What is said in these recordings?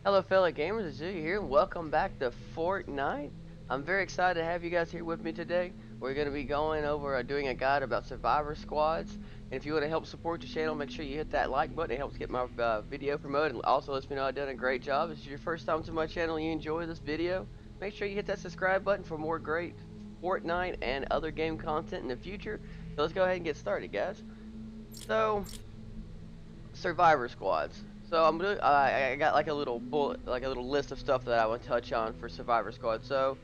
Hello fellow gamers, it's you here, and welcome back to Fortnite. I'm very excited to have you guys here with me today. We're going to be going over doing a guide about survivor squads. And if you want to help support the channel, make sure you hit that like button. It helps get my video promoted, and also lets me know I've done a great job. If it's your first time to my channel and you enjoy this video, make sure you hit that subscribe button for more great Fortnite and other game content in the future. So let's go ahead and get started, guys. So, survivor squads. So I got like a little bullet, like a little list of stuff that I want to touch on for survivor squads. So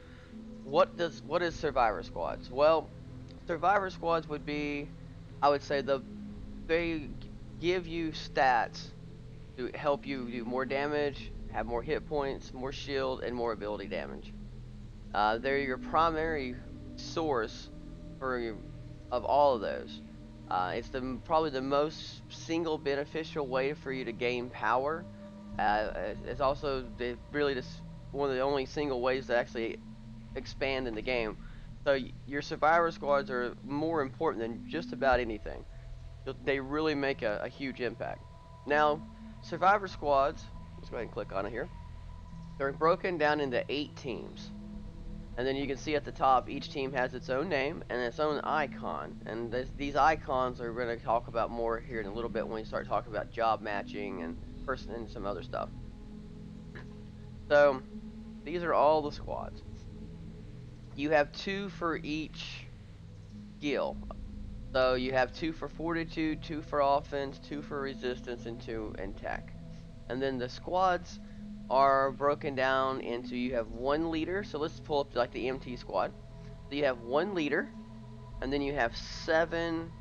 what is survivor squads? Well, survivor squads would be, I would say they give you stats to help you do more damage, have more hit points, more shield, and more ability damage. They're your primary source of all of those. It's probably the most single beneficial way for you to gain power. It's also really just one of the only single ways to actually expand in the game. So your survivor squads are more important than just about anything. They really make a huge impact. Now, survivor squads, let's go ahead and click on it here. They're broken down into 8 teams. And then you can see at the top, each team has its own name and its own icon. And these icons are going to talk about more here in a little bit when we start talking about job matching and person and some other stuff. So these are all the squads. You have two for each skill. So you have two for fortitude, two for offense, two for resistance, and two in tech. And then the squads are broken down into, you have one leader. So let's pull up like the EMT squad. So you have one leader, and then you have 7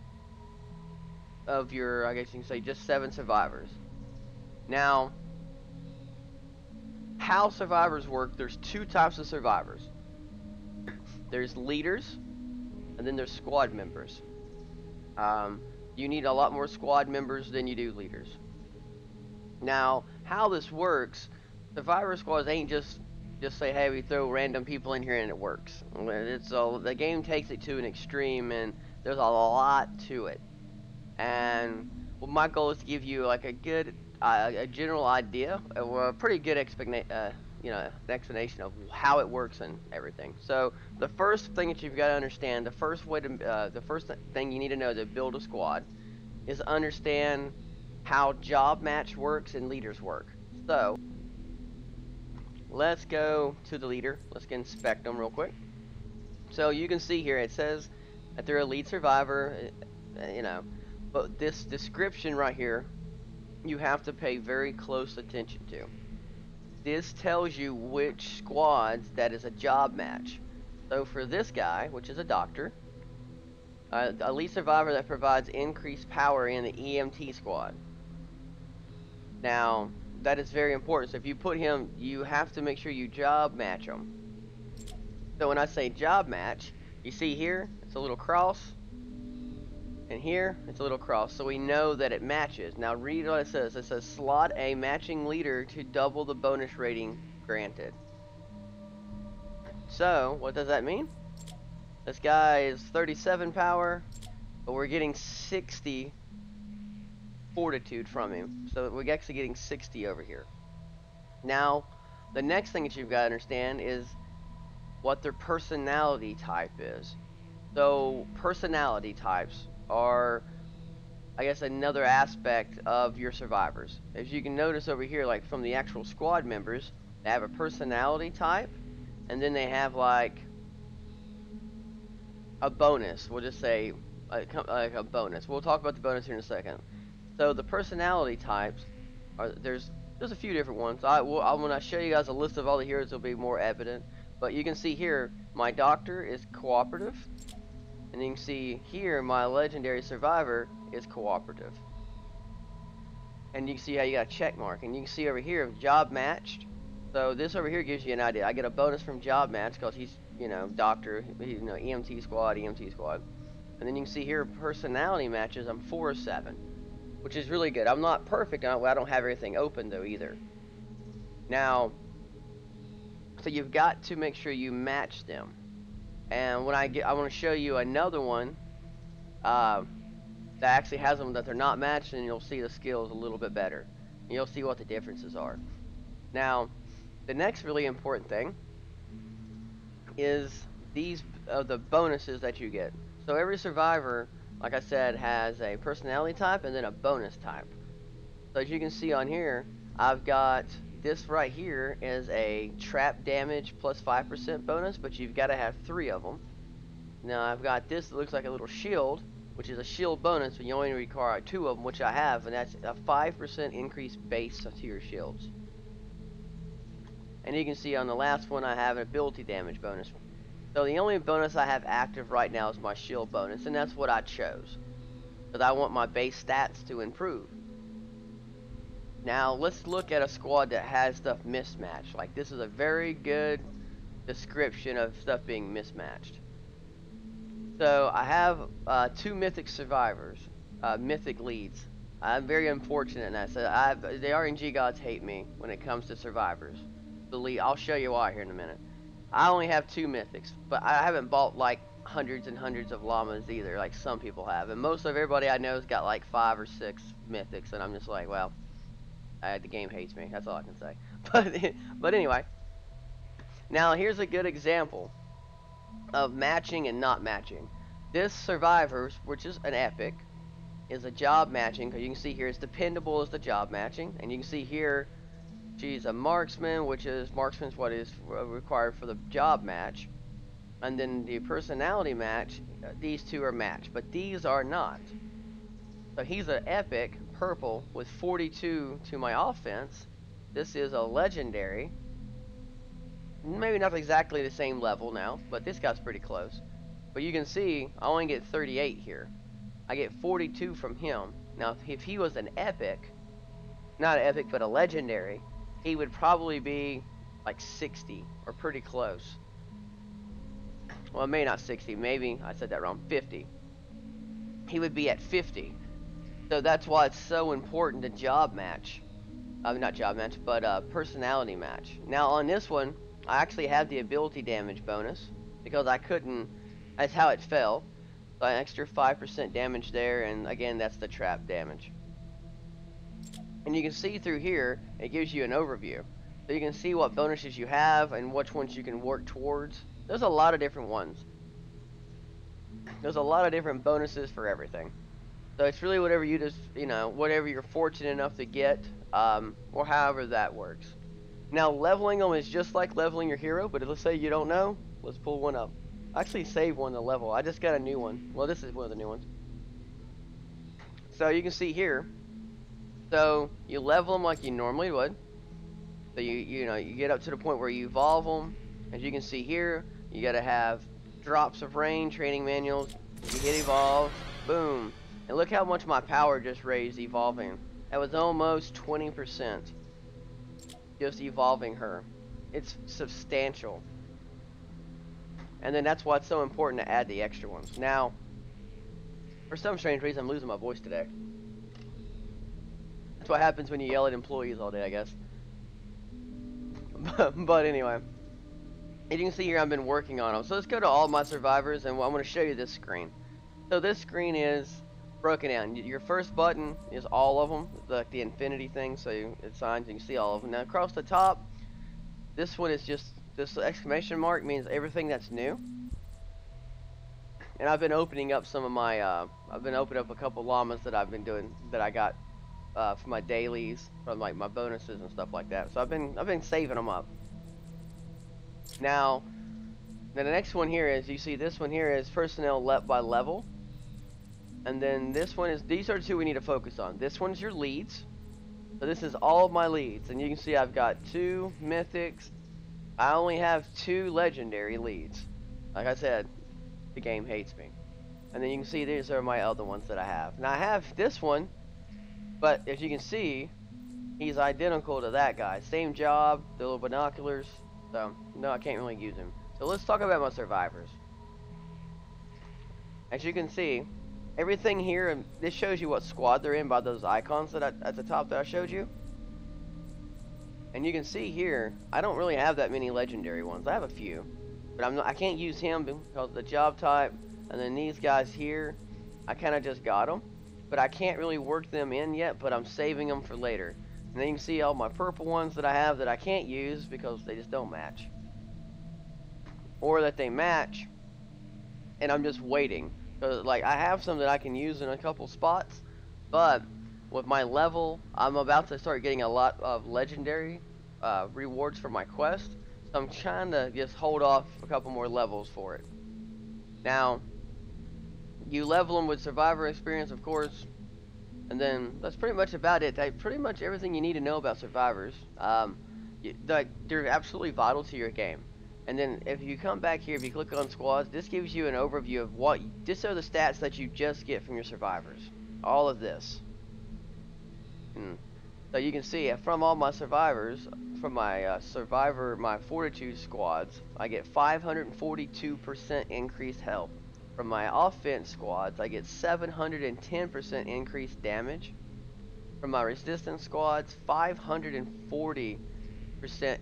of your, I guess you can say just 7 survivors. Now, how survivors work, there's 2 types of survivors. There's leaders, and then there's squad members. You need a lot more squad members than you do leaders. Now, how this works, survivor squads ain't just say, hey, we throw random people in here and it works. The game takes it to an extreme, and there's a lot to it. And well, my goal is to give you like a general idea, a pretty good explanation of how it works and everything. So the first thing that you've got to understand, the first thing you need to know to build a squad is understand how job match works and leaders work. So let's go to the leader. Let's inspect them real quick. So you can see here it says that they're a lead survivor, but this description right here you have to pay very close attention to. This tells you which squads that is a job match. So for this guy, which is a doctor, a lead survivor that provides increased power in the EMT squad. Now, that is very important. So if you put him, you have to make sure you job match him. So when I say job match, you see here, it's a little cross. And here, it's a little cross, so we know that it matches. Now read what it says. It says slot a matching leader to double the bonus rating granted. So, what does that mean? This guy is 37 power, but we're getting 60 fortitude from him. So we're actually getting 60 over here. Now, the next thing that you've got to understand is what their personality type is. So, personality types are, I guess, another aspect of your survivors. As you can notice over here, like from the actual squad members, they have a personality type, and then they have like a bonus. We'll just say like a bonus. We'll talk about the bonus here in a second. So the personality types are there's a few different ones. When I show you guys a list of all the heroes, it'll be more evident. But you can see here, my doctor is cooperative. And you can see here, my legendary survivor is cooperative. And you can see how you got a check mark. And you can see over here, job matched. So this over here gives you an idea. I get a bonus from job match because he's, doctor, EMT squad, EMT squad. And then you can see here, personality matches, I'm 4 of 7. Which is really good. I'm not perfect. I don't have everything open though either. Now, so you've got to make sure you match them. And I want to show you another one that actually has them that they're not matched, and you'll see the skills a little bit better. And you'll see what the differences are. Now, the next really important thing is these the bonuses that you get. So every survivor, like I said, has a personality type and then a bonus type. So as you can see on here, I've got this right here is a trap damage plus 5% bonus, but you've got to have 3 of them. Now I've got this that looks like a little shield, which is a shield bonus, but you only require 2 of them, which I have, and that's a 5% increased base to your shields. And you can see on the last one I have an ability damage bonus. So the only bonus I have active right now is my shield bonus, and that's what I chose, because I want my base stats to improve. Now let's look at a squad that has stuff mismatched. Like, this is a very good description of stuff being mismatched. So I have 2 mythic survivors, mythic leads. I'm very unfortunate in that. So the RNG gods hate me when it comes to survivors. I'll show you why here in a minute. I only have 2 mythics, but I haven't bought like hundreds and hundreds of llamas either, like some people have. And most of everybody I know has got like 5 or 6 mythics, and I'm just like, well, the game hates me. That's all I can say. But anyway, now here's a good example of matching and not matching. This survivors, which is an epic, is a job matching, because you can see here it's dependable as the job matching, and you can see here she's a marksman, which is marksman's what is required for the job match, and then the personality match, these 2 are matched, but these are not. So he's an epic purple with 42 to my offense. This is a legendary, maybe not exactly the same level now, but this guy's pretty close. But you can see I only get 38 here. I get 42 from him. Now if he was an epic, not an epic but a legendary, he would probably be like 60 or pretty close. Well, maybe not 60, maybe I said that wrong, 50. He would be at 50. So that's why it's so important to job match. Not job match, but personality match. Now on this one, I actually have the ability damage bonus because I couldn't, that's how it fell. So an extra 5% damage there, and again, that's the trap damage. And you can see through here, it gives you an overview. So you can see what bonuses you have and which ones you can work towards. There's a lot of different ones. There's a lot of different bonuses for everything. So it's really whatever you just, whatever you're fortunate enough to get, or however that works. Now leveling them is just like leveling your hero, but let's say you don't know, let's pull one up. I actually saved one to level. I just got a new one. Well, this is one of the new ones. So you can see here, so you level them like you normally would. So you get up to the point where you evolve them. As you can see here, you gotta have drops of rain, training manuals. You hit evolve, boom. And look how much my power just raised evolving. That was almost 20%. Just evolving her. It's substantial. And then that's why it's so important to add the extra ones. Now, for some strange reason, I'm losing my voice today. That's what happens when you yell at employees all day, I guess. But anyway, as you can see here, I've been working on them. So let's go to all my survivors, and I'm going to show you this screen. So this screen is broken down. Your first button is all of them, like the infinity thing, so it signs, you can see all of them. Now across the top, this one is just, this exclamation mark means everything that's new. And I've been opening up some of my, I've been opening up a couple llamas that I've been doing, that I got for my dailies, from like my bonuses and stuff like that. So I've been saving them up. Now, the next one here is, you see this one here is personnel by level. And then this one is, these are the 2 we need to focus on. This one's your leads. So this is all of my leads. And you can see I've got 2 mythics. I only have 2 legendary leads. Like I said, the game hates me. And then you can see these are my other ones that I have. Now I have this one, but as you can see, he's identical to that guy. Same job, the little binoculars. So, no, I can't really use him. So let's talk about my survivors. As you can see, everything here, and this shows you what squad they're in by those icons that at the top that I showed you. And you can see here, I don't really have that many legendary ones. I have a few, but I can't use him because of the job type. And then these guys here, I kind of just got them, but I can't really work them in yet. But I'm saving them for later. And then you can see all my purple ones that I have that I can't use because they just don't match. Or that they match and I'm just waiting. Cause like I have some that I can use in a couple spots, but with my level, I'm about to start getting a lot of legendary rewards for my quest. So I'm trying to just hold off a couple more levels for it. Now, you level them with survivor experience, of course, and then that's pretty much about it. That's pretty much everything you need to know about survivors. They're absolutely vital to your game. And then if you come back here, if you click on squads, this gives you an overview of what, these are the stats that you just get from your survivors. All of this. And so you can see from all my survivors, from my my fortitude squads, I get 542% increased health. From my offense squads, I get 710% increased damage. From my resistance squads, 540%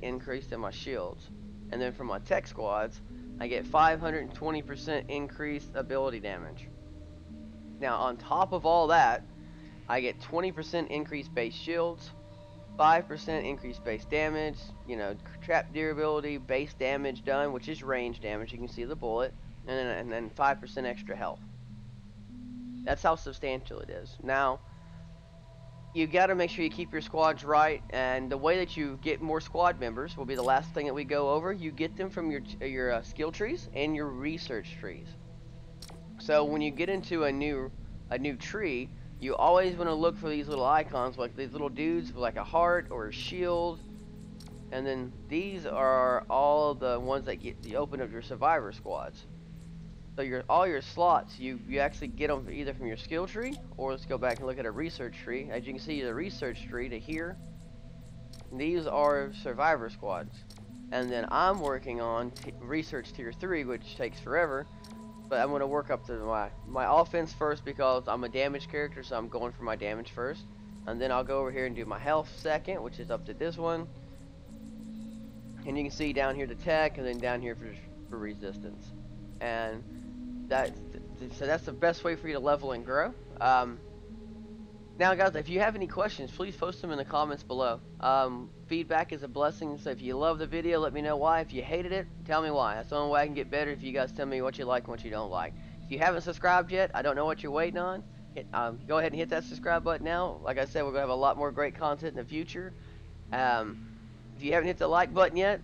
increase in my shields. And then from my tech squads, I get 520% increased ability damage. Now, on top of all that, I get 20% increased base shields, 5% increased base damage, trap durability, base damage done, which is range damage. You can see the bullet, and then 5% extra health. That's how substantial it is. Now, you got to make sure you keep your squads right, and the way that you get more squad members will be the last thing that we go over. You get them from your skill trees and your research trees. So when you get into a new tree, you always want to look for these little icons, like these little dudes with like a heart or a shield, and then these are all the ones that get the open of your survivor squads. So all your slots, you actually get them either from your skill tree, or let's go back and look at a research tree. As you can see, the research tree to here, these are survivor squads. And then I'm working on research tier 3, which takes forever. But I'm going to work up to my offense first because I'm a damage character, so I'm going for my damage first. And then I'll go over here and do my health second, which is up to this one. And you can see down here the tech, and then down here for resistance. And so that's the best way for you to level and grow. Now, guys, if you have any questions, please post them in the comments below. Feedback is a blessing, so if you love the video, let me know why. If you hated it, tell me why. That's the only way I can get better, if you guys tell me what you like and what you don't like. If you haven't subscribed yet, I don't know what you're waiting on. Go ahead and hit that subscribe button now. Like I said, we're going to have a lot more great content in the future. If you haven't hit the like button yet,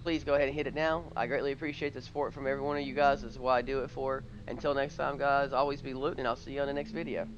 please go ahead and hit it now. I greatly appreciate the support from every one of you guys. That's what I do it for. Until next time, guys, always be looting, and I'll see you on the next video.